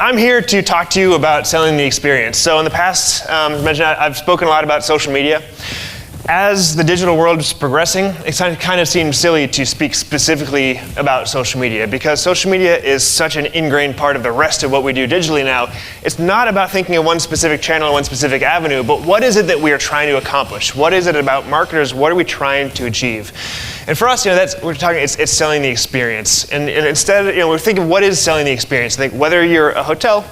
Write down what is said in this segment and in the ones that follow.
I'm here to talk to you about selling the experience. So in the past, as mentioned, I've spoken a lot about social media. As the digital world is progressing, it kind of seems silly to speak specifically about social media because social media is such an ingrained part of the rest of what we do digitally now. It's not about thinking of one specific channel or one specific avenue, but what is it that we are trying to accomplish? What is it about marketers? What are we trying to achieve? And for us, it's selling the experience. And instead, we're thinking, what is selling the experience? I think whether you're a hotel,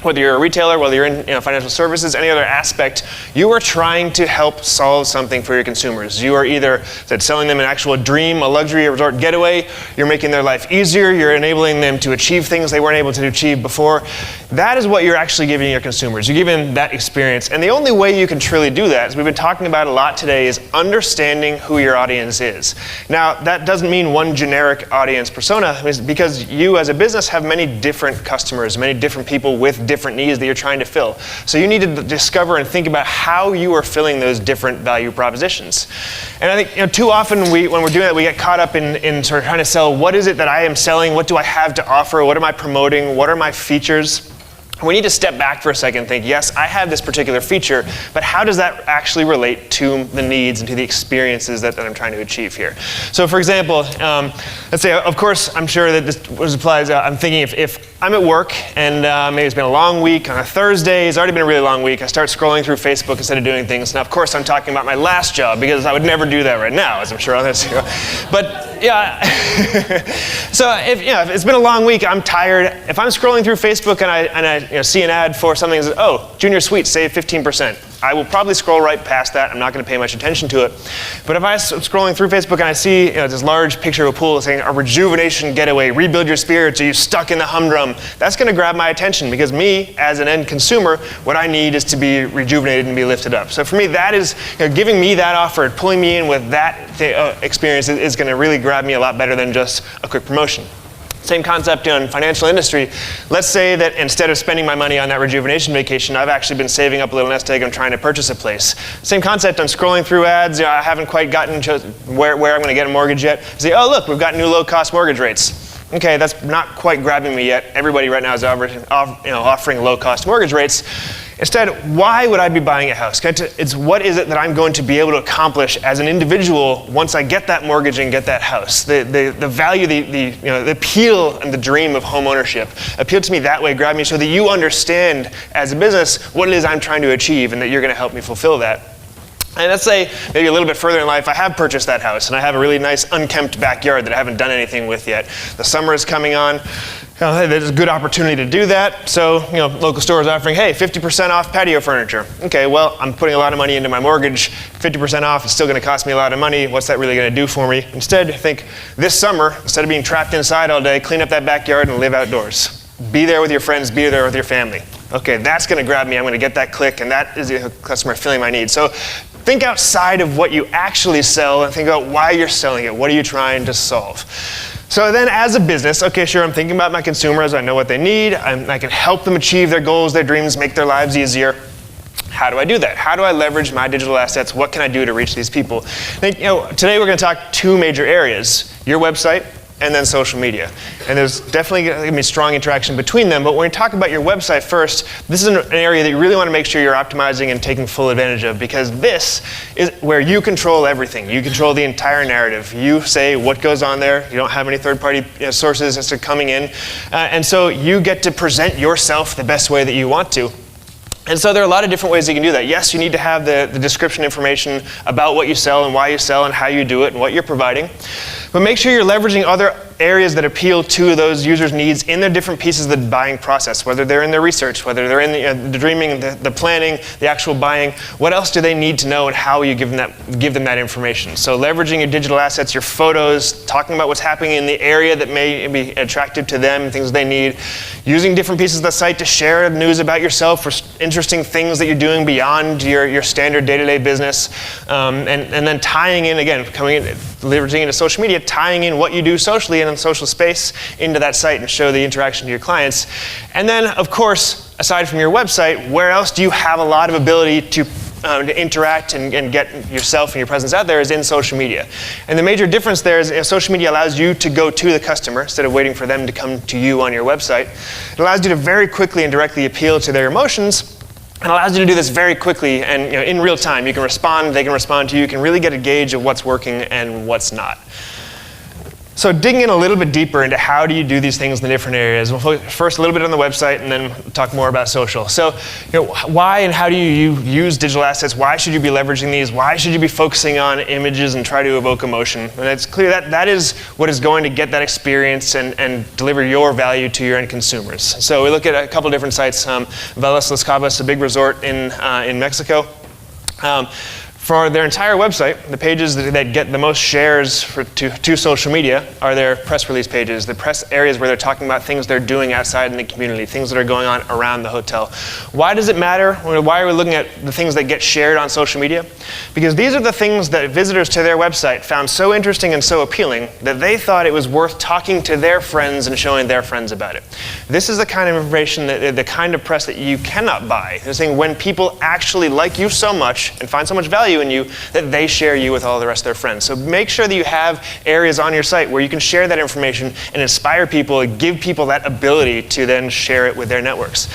whether you're a retailer, whether you're in financial services, any other aspect, you are trying to help solve something for your consumers. You are either selling them an actual dream, a luxury, a resort getaway, you're making their life easier, you're enabling them to achieve things they weren't able to achieve before. That is what you're actually giving your consumers. You're giving them that experience. And the only way you can truly do that, as we've been talking about a lot today, is understanding who your audience is. Now, that doesn't mean one generic audience persona, because you as a business have many different customers, many different people with different needs that you're trying to fill. So you need to discover and think about how you are filling those different value propositions. And I think too often when we're doing that, we get caught up in sort of trying to sell, what is it that I am selling? What do I have to offer? What am I promoting? What are my features? We need to step back for a second and think, yes, I have this particular feature, but how does that actually relate to the needs and to the experiences that I'm trying to achieve here? So for example, let's say, of course, I'm sure that this applies, I'm thinking if I'm at work and maybe it's been a long week, on a Thursday, it's already been a really long week, I start scrolling through Facebook instead of doing things. Now, of course, I'm talking about my last job because I would never do that right now, as I'm sure others do. But yeah, so if it's been a long week, I'm tired. If I'm scrolling through Facebook and I see an ad for something that says, oh, Junior Suite, save 15%. I will probably scroll right past that. I'm not going to pay much attention to it. But if I'm scrolling through Facebook and I see this large picture of a pool saying a rejuvenation getaway, rebuild your spirits, are you stuck in the humdrum? That's going to grab my attention because me, as an end consumer, what I need is to be rejuvenated and be lifted up. So for me, that is giving me that offer, pulling me in with that experience is going to really grab me a lot better than just a quick promotion. Same concept in financial industry. Let's say that instead of spending my money on that rejuvenation vacation, I've actually been saving up a little nest egg. I'm trying to purchase a place. Same concept. I'm scrolling through ads. I haven't quite gotten where I'm going to get a mortgage yet. I say, oh look, we've got new low-cost mortgage rates. Okay, that's not quite grabbing me yet. Everybody right now is offering low-cost mortgage rates. Instead, why would I be buying a house? It's what is it that I'm going to be able to accomplish as an individual once I get that mortgage and get that house? The value, the appeal and the dream of home ownership appeal to me that way, grab me so that you understand as a business what it is I'm trying to achieve and that you're going to help me fulfill that. And let's say maybe a little bit further in life, I have purchased that house and I have a really nice unkempt backyard that I haven't done anything with yet. The summer is coming on. There's a good opportunity to do that. So, local stores offering, hey, 50% off patio furniture. Okay, well, I'm putting a lot of money into my mortgage. 50% off is still going to cost me a lot of money. What's that really going to do for me? Instead, think this summer, instead of being trapped inside all day, clean up that backyard and live outdoors. Be there with your friends, be there with your family. Okay, that's going to grab me. I'm going to get that click, and that is the customer filling my need. So think outside of what you actually sell and think about why you're selling it. What are you trying to solve? So then as a business, okay, sure, I'm thinking about my consumers. I know what they need. I can help them achieve their goals, their dreams, make their lives easier. How do I do that? How do I leverage my digital assets? What can I do to reach these people? Today we're going to talk two major areas, your website and then social media. And there's definitely going to be strong interaction between them, but when we talk about your website first, this is an area that you really want to make sure you're optimizing and taking full advantage of, because this is where you control everything. You control the entire narrative. You say what goes on there. You don't have any third-party sources as to coming in. And so you get to present yourself the best way that you want to. And so there are a lot of different ways you can do that. Yes, you need to have the description information about what you sell and why you sell and how you do it and what you're providing. But make sure you're leveraging other areas that appeal to those users' needs in their different pieces of the buying process, whether they're in their research, whether they're in the dreaming, the planning, the actual buying. What else do they need to know and how will you give them that information? So leveraging your digital assets, your photos, talking about what's happening in the area that may be attractive to them, things they need, using different pieces of the site to share news about yourself or interesting things that you're doing beyond your standard day-to-day business, and then tying in, again, leveraging into social media, tying in what you do socially and in the social space into that site and show the interaction to your clients. And then, of course, aside from your website, where else do you have a lot of ability to to interact and get yourself and your presence out there is in social media. And the major difference there is social media allows you to go to the customer instead of waiting for them to come to you on your website. It allows you to very quickly and directly appeal to their emotions, and allows you to do this very quickly and in real time. You can respond, they can respond to you. You can really get a gauge of what's working and what's not. So digging in a little bit deeper into how do you do these things in the different areas. We'll focus first a little bit on the website and then talk more about social. So why and how do you use digital assets? Why should you be leveraging these? Why should you be focusing on images and try to evoke emotion? And it's clear that that is what is going to get that experience and deliver your value to your end consumers. So we look at a couple different sites. Velas Las Cabas, a big resort in Mexico. For their entire website, the pages that get the most shares to social media are their press release pages, the press areas where they're talking about things they're doing outside in the community, things that are going on around the hotel. Why does it matter? Why are we looking at the things that get shared on social media? Because these are the things that visitors to their website found so interesting and so appealing that they thought it was worth talking to their friends and showing their friends about it. This is the kind of information, the kind of press that you cannot buy. They're saying when people actually like you so much and find so much value in you that they share you with all the rest of their friends. So make sure that you have areas on your site where you can share that information and inspire people and give people that ability to then share it with their networks.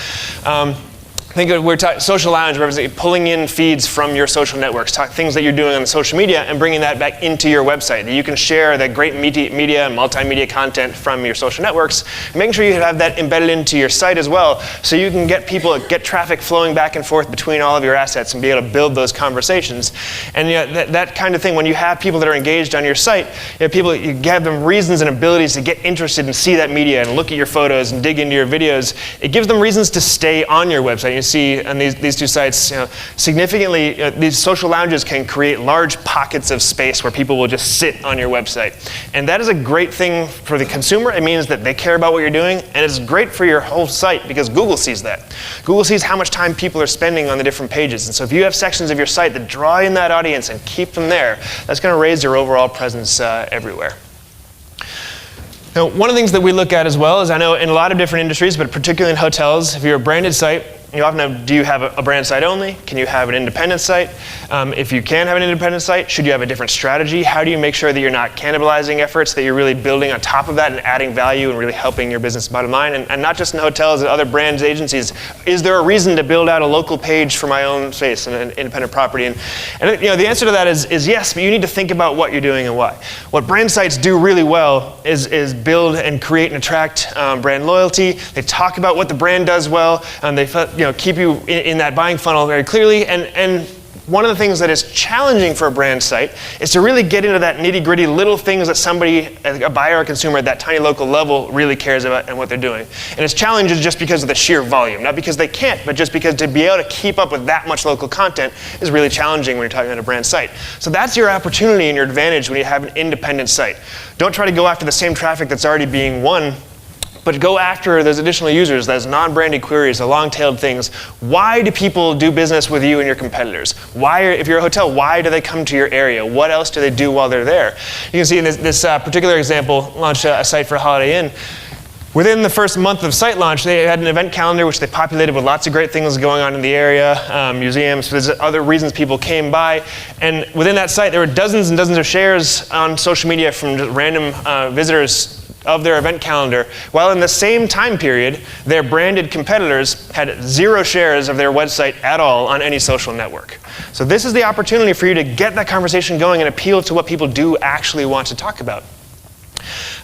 I think we're social lounge represents pulling in feeds from your social networks, things that you're doing on the social media and bringing that back into your website. That you can share that great media and multimedia content from your social networks, and making sure you have that embedded into your site as well, so you can get traffic flowing back and forth between all of your assets and be able to build those conversations. And that kind of thing, when you have people that are engaged on your site, you give them reasons and abilities to get interested and see that media and look at your photos and dig into your videos. It gives them reasons to stay on your website. You see on these two sites, significantly, these social lounges can create large pockets of space where people will just sit on your website. And that is a great thing for the consumer. It means that they care about what you're doing, and it's great for your whole site because Google sees that. Google sees how much time people are spending on the different pages. And so if you have sections of your site that draw in that audience and keep them there, that's going to raise your overall presence everywhere. Now, one of the things that we look at as well is, I know in a lot of different industries, but particularly in hotels, if you're a branded site, you often have, do you have a brand site only? Can you have an independent site? If you can have an independent site, should you have a different strategy? How do you make sure that you're not cannibalizing efforts, that you're really building on top of that and adding value and really helping your business bottom line? And not just in hotels and other brands, agencies. Is there a reason to build out a local page for my own space and an independent property? And the answer to that is yes, but you need to think about what you're doing and why. What brand sites do really well is build and create and attract brand loyalty. They talk about what the brand does well, and they keep you in that buying funnel very clearly. And one of the things that is challenging for a brand site is to really get into that nitty-gritty little things that somebody, a buyer or consumer at that tiny local level, really cares about and what they're doing. And it's challenging just because of the sheer volume, not because they can't, but just because to be able to keep up with that much local content is really challenging when you're talking about a brand site. So that's your opportunity and your advantage when you have an independent site. Don't try to go after the same traffic that's already being won, but go after those additional users, those non-branded queries, the long-tailed things. Why do people do business with you and your competitors? If you're a hotel, why do they come to your area? What else do they do while they're there? You can see in this particular example, launched a site for Holiday Inn. Within the first month of site launch, they had an event calendar which they populated with lots of great things going on in the area, museums, there's other reasons people came by. And within that site, there were dozens and dozens of shares on social media from just random visitors of their event calendar, while in the same time period, their branded competitors had 0 shares of their website at all on any social network. So this is the opportunity for you to get that conversation going and appeal to what people do actually want to talk about.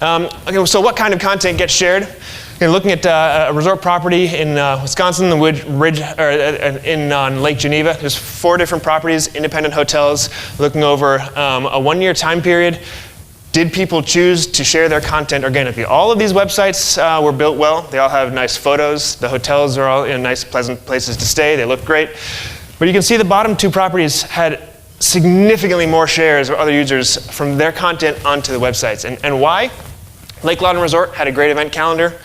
Okay, so what kind of content gets shared? You're looking at a resort property in Wisconsin, the Ridge, on Lake Geneva. There's 4 different properties, independent hotels, looking over a 1-year time period. Did people choose to share their content organically? All of these websites were built well. They all have nice photos. The hotels are all in nice, pleasant places to stay. They look great. But you can see the bottom 2 properties had significantly more shares of other users from their content onto the websites. And why? Lake Loudon Resort had a great event calendar.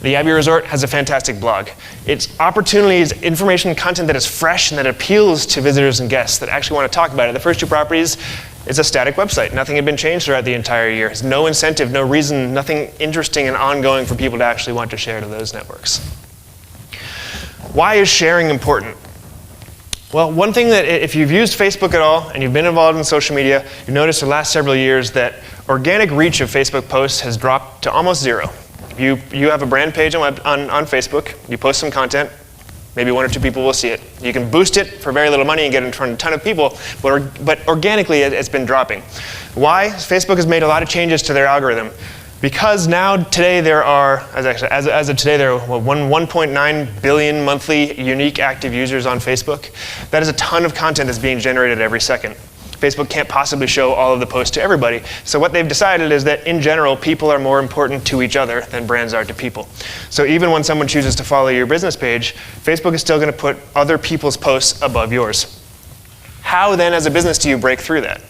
The Abbey Resort has a fantastic blog. It's opportunities, information, content that is fresh and that appeals to visitors and guests that actually want to talk about it. The first 2 properties, it's a static website. Nothing had been changed throughout the entire year. There's no incentive, no reason, nothing interesting and ongoing for people to actually want to share to those networks. Why is sharing important? Well, one thing that if you've used Facebook at all and you've been involved in social media, you've noticed the last several years that organic reach of Facebook posts has dropped to almost zero. You have a brand page on Facebook, you post some content, maybe 1 or 2 people will see it. You can boost it for very little money and get it in front of a ton of people, but organically it's been dropping. Why? Facebook has made a lot of changes to their algorithm. Because now, today, there are, as of today, there are 1.9 billion monthly unique active users on Facebook. That is a ton of content that's being generated every second. Facebook can't possibly show all of the posts to everybody. So what they've decided is that, in general, people are more important to each other than brands are to people. So even when someone chooses to follow your business page, Facebook is still going to put other people's posts above yours. How then, as a business, do you break through that?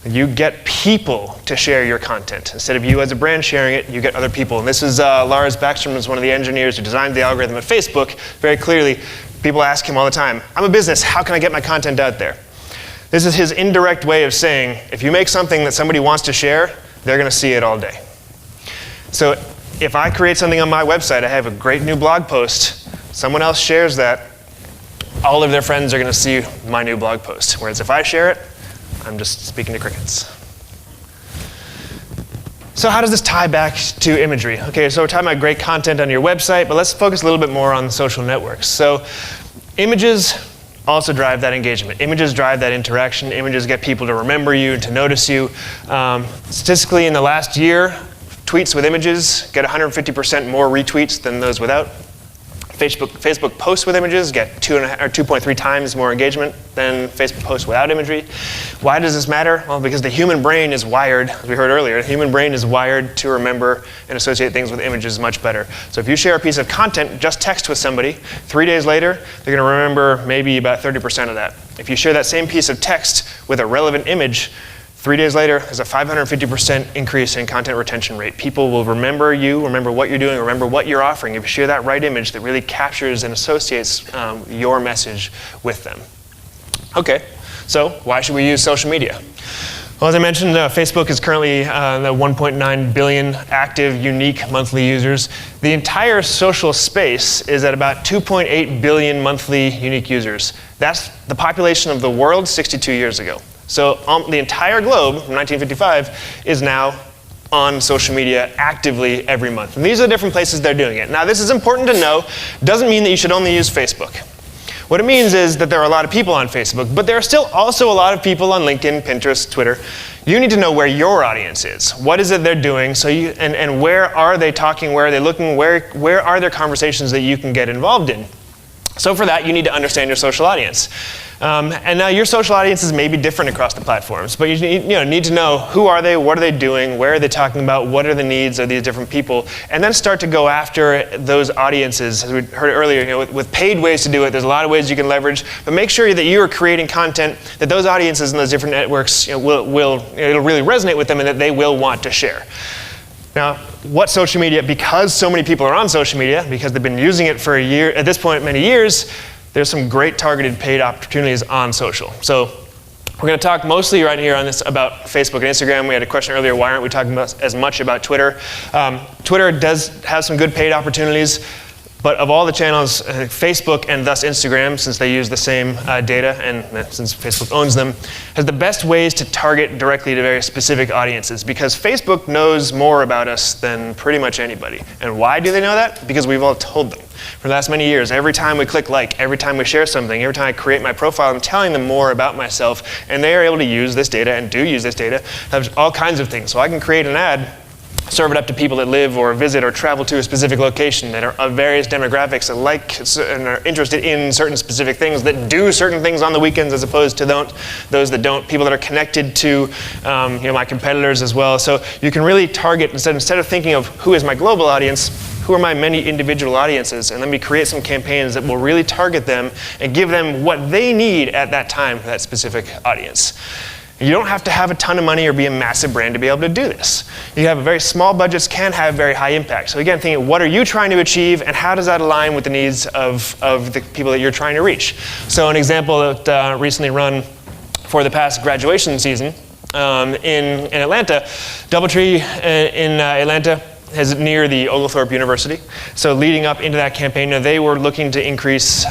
You get people to share your content. Instead of you as a brand sharing it, you get other people. And this is Lars Backstrom, is one of the engineers who designed the algorithm at Facebook. Very clearly, people ask him all the time, I'm a business, how can I get my content out there? This is his indirect way of saying, if you make something that somebody wants to share, they're going to see it all day. So if I create something on my website, I have a great new blog post, someone else shares that, all of their friends are going to see my new blog post. Whereas if I share it, I'm just speaking to crickets. So how does this tie back to imagery? Okay, so we're talking about great content on your website, but let's focus a little bit more on social networks. So images also drive that engagement. Images drive that interaction. Images get people to remember you and to notice you. Statistically, in the last year, tweets with images get 150% more retweets than those without. Facebook posts with images get 2.3 times more engagement than Facebook posts without imagery. Why does this matter? Well, because the human brain is wired, as we heard earlier, the human brain is wired to remember and associate things with images much better. So if you share a piece of content, just text with somebody, 3 days later, they're going to remember maybe about 30% of that. If you share that same piece of text with a relevant image, 3 days later, there's a 550% increase in content retention rate. People will remember you, remember what you're doing, remember what you're offering if you share that right image that really captures and associates your message with them. Okay, so why should we use social media? Well, as I mentioned, Facebook is currently the 1.9 billion active, unique monthly users. The entire social space is at about 2.8 billion monthly unique users. That's the population of the world 62 years ago. So the entire globe from 1955 is now on social media actively every month. And these are the different places they're doing it. Now, this is important to know. Doesn't mean that you should only use Facebook. What it means is that there are a lot of people on Facebook, but there are still also a lot of people on LinkedIn, Pinterest, Twitter. You need to know where your audience is. What is it they're doing? So and where are they talking? Where are they looking? Where are there conversations that you can get involved in? So for that, you need to understand your social audience. And now your social audiences may be different across the platforms, but you need to know who are they, what are they doing, where are they talking about, what are the needs of these different people, and then start to go after those audiences. As we heard earlier, with paid ways to do it, there's a lot of ways you can leverage, but make sure that you are creating content that those audiences in those different networks it'll really resonate with them and that they will want to share. Now, what social media, because so many people are on social media, because they've been using it for a year, at this point, many years, there's some great targeted paid opportunities on social. So we're going to talk mostly right here on this about Facebook and Instagram. We had a question earlier, why aren't we talking about as much about Twitter? Twitter does have some good paid opportunities, but of all the channels, Facebook and thus Instagram, since they use the same data and since Facebook owns them, has the best ways to target directly to very specific audiences, because Facebook knows more about us than pretty much anybody. And why do they know that? Because we've all told them. For the last many years, every time we click like, every time we share something, every time I create my profile, I'm telling them more about myself, and they are able to use this data and do use this data, have all kinds of things. So I can create an ad, serve it up to people that live or visit or travel to a specific location that are of various demographics that like and are interested in certain specific things, that do certain things on the weekends as opposed to those that don't, people that are connected to my competitors as well. So you can really target, instead of thinking of who is my global audience, who are my many individual audiences, and let me create some campaigns that will really target them and give them what they need at that time for that specific audience. You don't have to have a ton of money or be a massive brand to be able to do this. You have very small budgets, can have very high impact. So again, thinking, what are you trying to achieve, and how does that align with the needs of the people that you're trying to reach? So an example that recently run for the past graduation season in Atlanta, DoubleTree in Atlanta is near the Oglethorpe University. So leading up into that campaign, they were looking to increase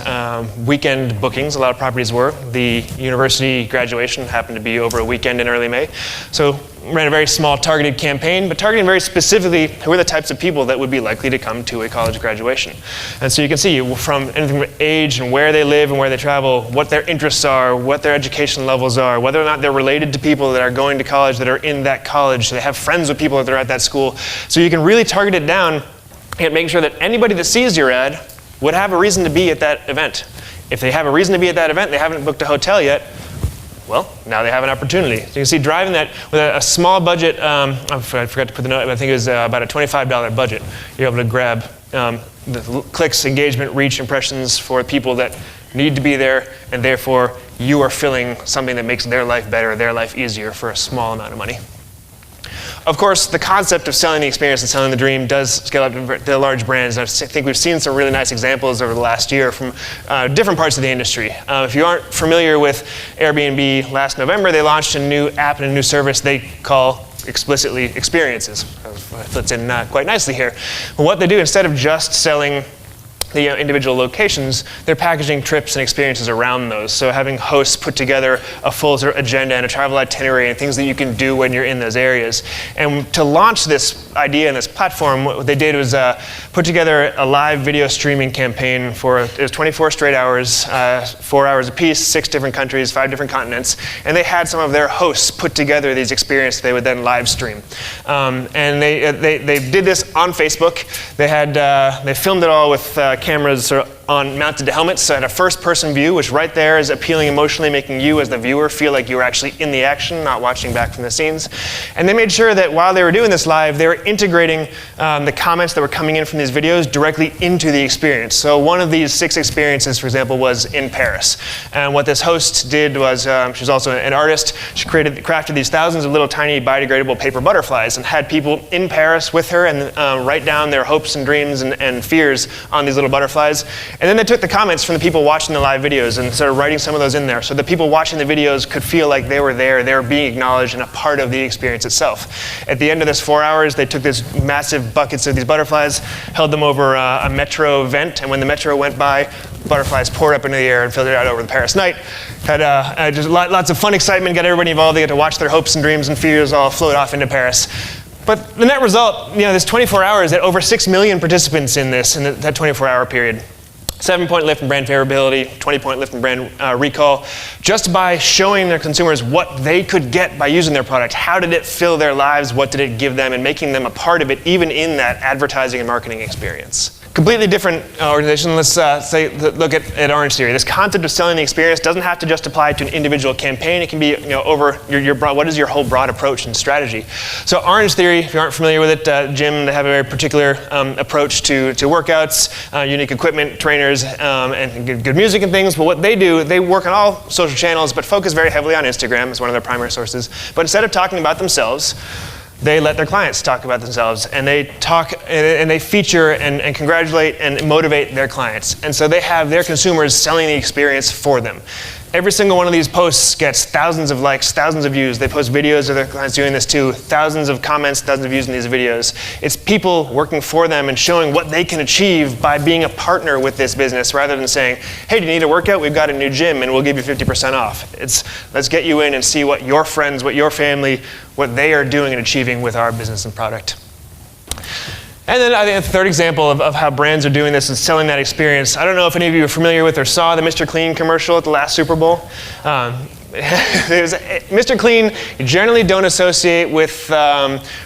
weekend bookings. A lot of properties were. The university graduation happened to be over a weekend in early May. So ran a very small targeted campaign, but targeting very specifically who are the types of people that would be likely to come to a college graduation. And so you can see from anything from age and where they live and where they travel, what their interests are, what their education levels are, whether or not they're related to people that are going to college that are in that college, so they have friends with people that are at that school. So you can really target it down and making sure that anybody that sees your ad would have a reason to be at that event. If they have a reason to be at that event, they haven't booked a hotel yet, well, now they have an opportunity. So you can see driving that with a small budget, I forgot to put the note, I think it was about a $25 budget. You're able to grab the clicks, engagement, reach, impressions for people that need to be there, and therefore you are filling something that makes their life better, their life easier for a small amount of money. Of course, the concept of selling the experience and selling the dream does scale up to large brands. And I think we've seen some really nice examples over the last year from different parts of the industry. If you aren't familiar with Airbnb, last November they launched a new app and a new service they call explicitly experiences. Fits in quite nicely here. But what they do, instead of just selling the individual locations, they're packaging trips and experiences around those. So having hosts put together a full sort of agenda and a travel itinerary and things that you can do when you're in those areas. And to launch this idea and this platform, what they did was put together a live video streaming campaign it was 24 straight hours, 4 hours apiece, 6 different countries, 5 different continents. And they had some of their hosts put together these experiences they would then live stream. And they did this on Facebook. They filmed it all with cameras sort of mounted to helmets, so at a first-person view, which right there is appealing emotionally, making you as the viewer feel like you were actually in the action, not watching back from the scenes. And they made sure that while they were doing this live, they were integrating the comments that were coming in from these videos directly into the experience. So one of these 6 experiences, for example, was in Paris. And what this host did was, she's also an artist, she crafted these thousands of little tiny biodegradable paper butterflies and had people in Paris with her and write down their hopes and dreams and fears on these little butterflies. And then they took the comments from the people watching the live videos and started writing some of those in there so the people watching the videos could feel like they were there, they were being acknowledged and a part of the experience itself. At the end of this 4 hours, they took these massive buckets of these butterflies, held them over a metro vent, and when the metro went by, butterflies poured up into the air and filtered out over the Paris night. Had just lots of fun excitement, got everybody involved, they got to watch their hopes and dreams and fears all float off into Paris. But the net result, this 24 hours, had over 6 million participants in this, in that 24-hour period. 7-point lift in brand favorability, 20-point lift in brand recall, just by showing their consumers what they could get by using their product. How did it fill their lives? What did it give them? And making them a part of it, even in that advertising and marketing experience. Completely different organization. Let's look at Orangetheory. This concept of selling the experience doesn't have to just apply to an individual campaign. It can be over your broad, what is your whole broad approach and strategy. So Orangetheory, if you aren't familiar with it, Jim, they have a very particular approach to workouts, unique equipment, trainers, and good music and things. But what they do, they work on all social channels, but focus very heavily on Instagram as one of their primary sources. But instead of talking about themselves, they let their clients talk about themselves, and they talk and they feature and congratulate and motivate their clients. And so they have their consumers selling the experience for them. Every single one of these posts gets thousands of likes, thousands of views. They post videos of their clients doing this too, thousands of comments, thousands of views in these videos. It's people working for them and showing what they can achieve by being a partner with this business rather than saying, hey, do you need a workout? We've got a new gym and we'll give you 50% off. It's let's get you in and see what your friends, what your family, what they are doing and achieving with our business and product. And then I think the third example of how brands are doing this is selling that experience. I don't know if any of you are familiar with or saw the Mr. Clean commercial at the last Super Bowl. Mr. Clean, you generally don't associate with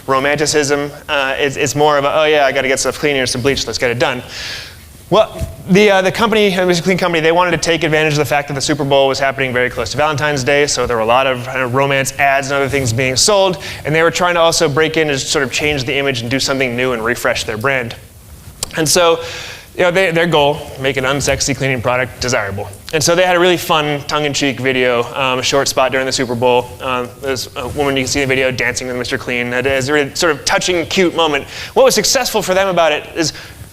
romanticism. It's more of a, oh yeah, I got to get stuff clean, here's some bleach, let's get it done. Well, the company, Mr. Clean Company, they wanted to take advantage of the fact that the Super Bowl was happening very close to Valentine's Day, so there were a lot of romance ads and other things being sold, and they were trying to also break in and sort of change the image and do something new and refresh their brand. And so, their goal, make an unsexy cleaning product desirable. And so they had a really fun, tongue-in-cheek video, a short spot during the Super Bowl. There's a woman you can see in the video dancing with Mr. Clean. It is a really sort of touching, cute moment. What was successful for them about it is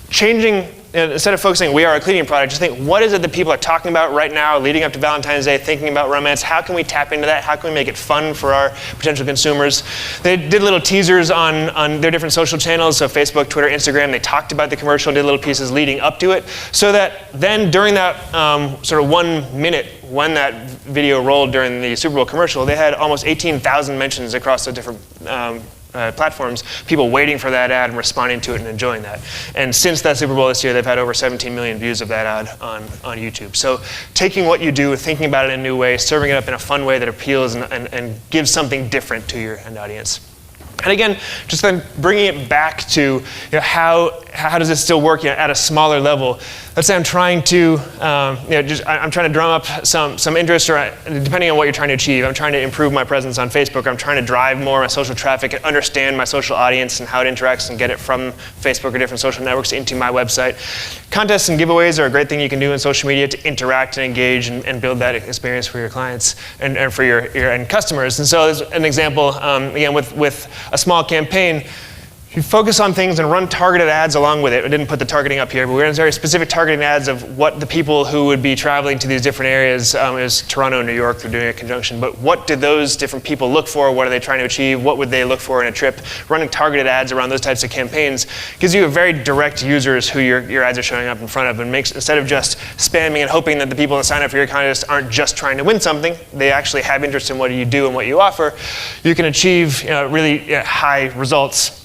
changing instead of focusing, we are a cleaning product, just think, what is it that people are talking about right now, leading up to Valentine's Day, thinking about romance? How can we tap into that? How can we make it fun for our potential consumers? They did little teasers on their different social channels, so Facebook, Twitter, Instagram. They talked about the commercial, did little pieces leading up to it, so that then during that sort of 1 minute, when that video rolled during the Super Bowl commercial, they had almost 18,000 mentions across the different platforms, people waiting for that ad and responding to it and enjoying that. And since that Super Bowl this year, they've had over 17 million views of that ad on YouTube. So taking what you do, thinking about it in a new way, serving it up in a fun way that appeals and gives something different to your end audience. And again, just then bringing it back to how does this still work at a smaller level? Let's say I'm trying to I'm trying to drum up some interest, or depending on what you're trying to achieve. I'm trying to improve my presence on Facebook. I'm trying to drive more of my social traffic and understand my social audience and how it interacts and get it from Facebook or different social networks into my website. Contests and giveaways are a great thing you can do in social media to interact and engage and build that experience for your clients and for your end customers. And so, as an example, again with a small campaign, you focus on things and run targeted ads along with it. I didn't put the targeting up here, but we ran very specific targeting ads of what the people who would be traveling to these different areas, it was Toronto and New York, they're doing a conjunction, but what did those different people look for? What are they trying to achieve? What would they look for in a trip? Running targeted ads around those types of campaigns gives you a very direct users who your ads are showing up in front of, and makes, instead of just spamming and hoping that the people that sign up for your contest aren't just trying to win something, they actually have interest in what you do and what you offer, you can achieve really high results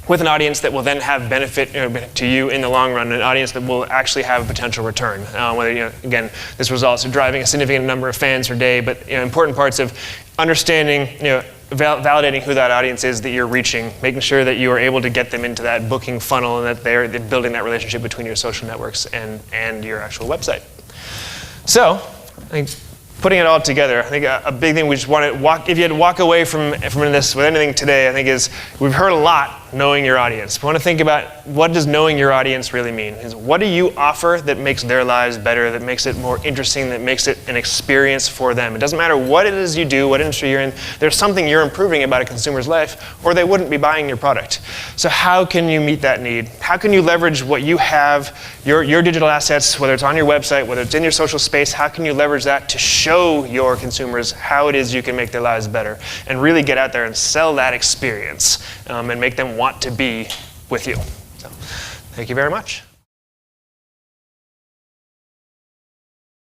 with an audience that will then have benefit to you in the long run, an audience that will actually have a potential return. Whether, again, this results in driving a significant number of fans per day, but important parts of understanding, validating who that audience is that you're reaching, making sure that you are able to get them into that booking funnel and that they're building that relationship between your social networks and your actual website. So, I think putting it all together, I think a big thing we just want to if you had to walk away from this with anything today, I think is we've heard a lot, knowing your audience. We want to think about, what does knowing your audience really mean? What do you offer that makes their lives better, that makes it more interesting, that makes it an experience for them? It doesn't matter what it is you do, what industry you're in, there's something you're improving about a consumer's life, or they wouldn't be buying your product. So how can you meet that need? How can you leverage what you have, your digital assets, whether it's on your website, whether it's in your social space, how can you leverage that to show your consumers how it is you can make their lives better, and really get out there and sell that experience and make them want to be with you. So, thank you very much.